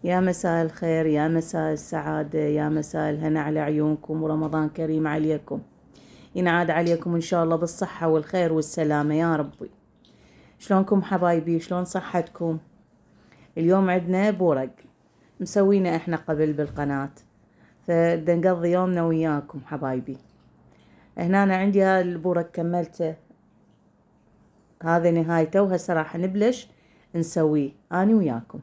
يا مساء الخير، يا مساء السعادة، يا مساء الهنا على عيونكم، ورمضان كريم عليكم. ينعاد عليكم إن شاء الله بالصحة والخير والسلامة يا ربي. شلونكم حبايبي؟ شلون صحتكم؟ اليوم عندنا بورق مسوينا احنا قبل بالقناة، فبدنا نقضي يومنا وياكم حبايبي. هنا أنا عندي هذا البورق كملته، هذا نهايته، وهسه راح نبلش نسويه أنا وياكم.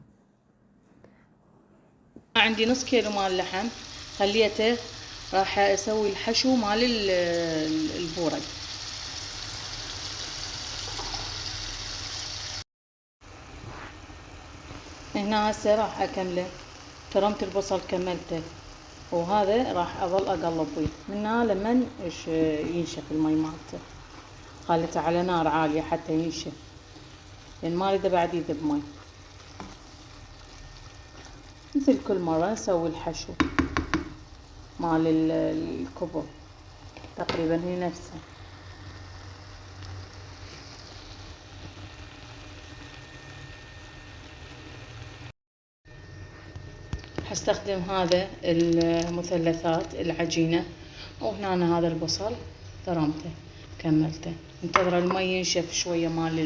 عندي نص كيلو مال لحم خليته، راح اسوي الحشو مال البورق. هنا هسه راح اكمله، فرمت البصل كملته، وهذا راح اظل اقلب فيه من هنا لمن ينشف المي مالته. خليته على نار عالية حتى ينشف، لان ما اريده بعد يذب مي. مثل كل مرة نسوي الحشو مال الكبر، تقريبا هي نفسها. حستخدم هذا المثلثات العجينة، وهنا هذا البصل فرمته كملته. انتظر المي ينشف شوية مال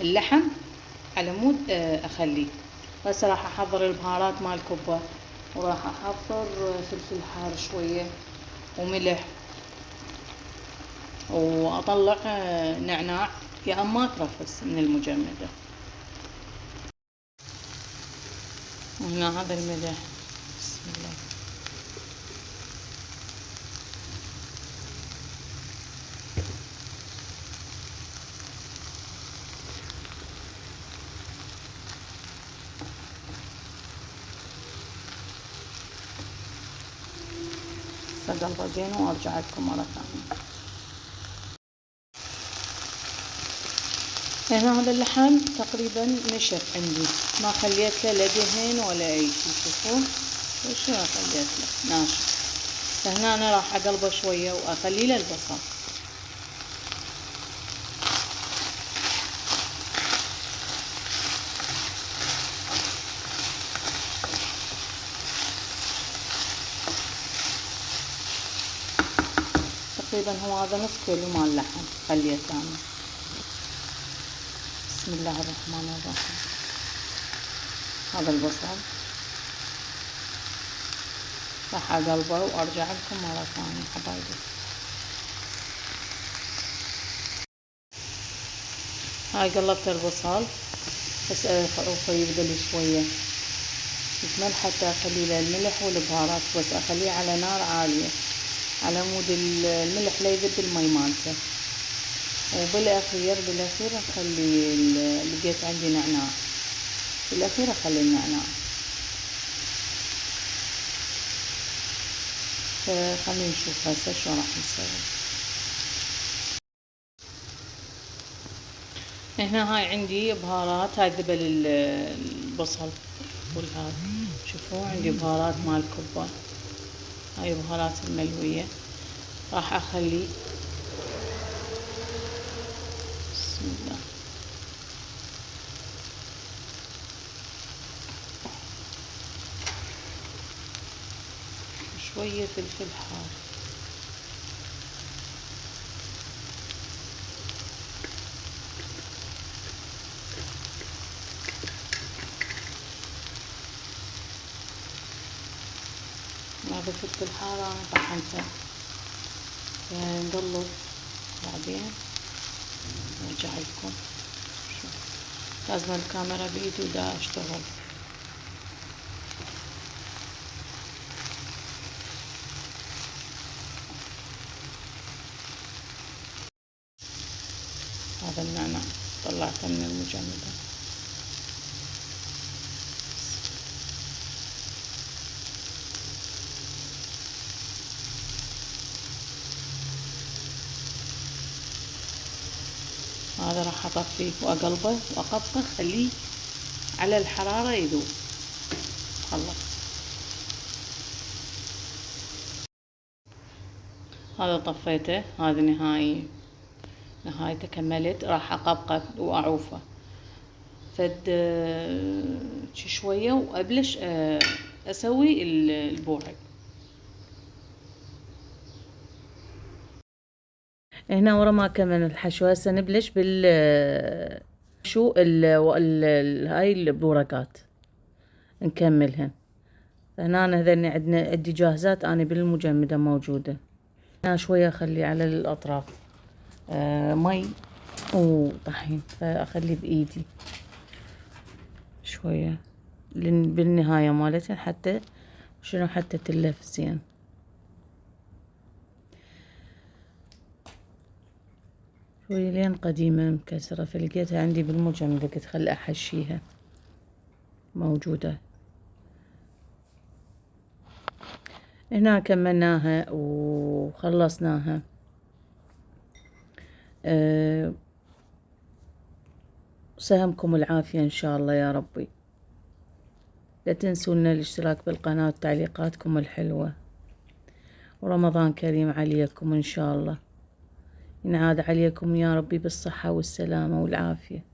اللحم على مود اخليه. بس راح احضر البهارات مال الكبة، وراح احضر فلفل حار شوية وملح، واطلع نعناع يا اما كرفس من المجمدة. وهنا هذا الملح، بسم الله. اقلبه زين وارجع لكم مرة ثانية. هنا هذا اللحم تقريبا نشف عندي، ما خليت له لا دهن ولا اي شي. شوفوا وش ما خليت له، ناشف. فهنا انا راح اقلبه شوية واخلي له البصل. تقريبا هو هذا نص كيلو مال لحم خليته انا. بسم الله الرحمن الرحيم. هذا البصل راح اقلبه وارجع لكم مرة ثانية حبايبي. هاي قلبت البصل، بس اخليه يبدل شوية يكمل حتى اخلي له الملح والبهارات، بس اخليه على نار عالية على مود الملح لا يذب المي مالته. وبالاخير اخلي لقيت عندي نعناع، بالاخير اخلي النعناع. فخلينا نشوف هسه شو راح نسوي. هنا هاي عندي بهارات، هاي ذبل البصل والهذا. شوفوا عندي بهارات مال كبة، هاي بهارات الملوية. راح اخلي، بسم الله، شوية فلفل حار، هذا فلفل حار انا طحنته. نقلب بعدين نرجع لكم. لازم الكاميرا بإيدي ودا اشتغل. هذا النعناع طلعته من المجمدة. هذا راح اطفيه واقلبه واقبقه، خليه على الحرارة يذوب. خلص. هذا طفيته، هذا نهايته كملت. راح اقبقه واعوفه فد شوية وأبلش أسوي البورق. هنا ورا ما كمل الحشو. هسه نبلش بال شو هاي البورقات نكملهن. هنا هذني عندي جاهزات أنا بالمجمدة موجودة. هنا شوية أخلي على الأطراف مي وطحين، فأخلي بإيدي شوية بالنهاية مالتها حتى شنو حتى تلف زين. شوية لين قديمة مكسرة فلقيتها عندي بالمجمدة قلت خل أحشيها موجودة. هنا كملناها وخلصناها. سهمكم العافية إن شاء الله يا ربي. لا تنسونا الاشتراك بالقناة وتعليقاتكم الحلوة، ورمضان كريم عليكم إن شاء الله. ينعاد عليكم يا ربي بالصحة والسلامة والعافية.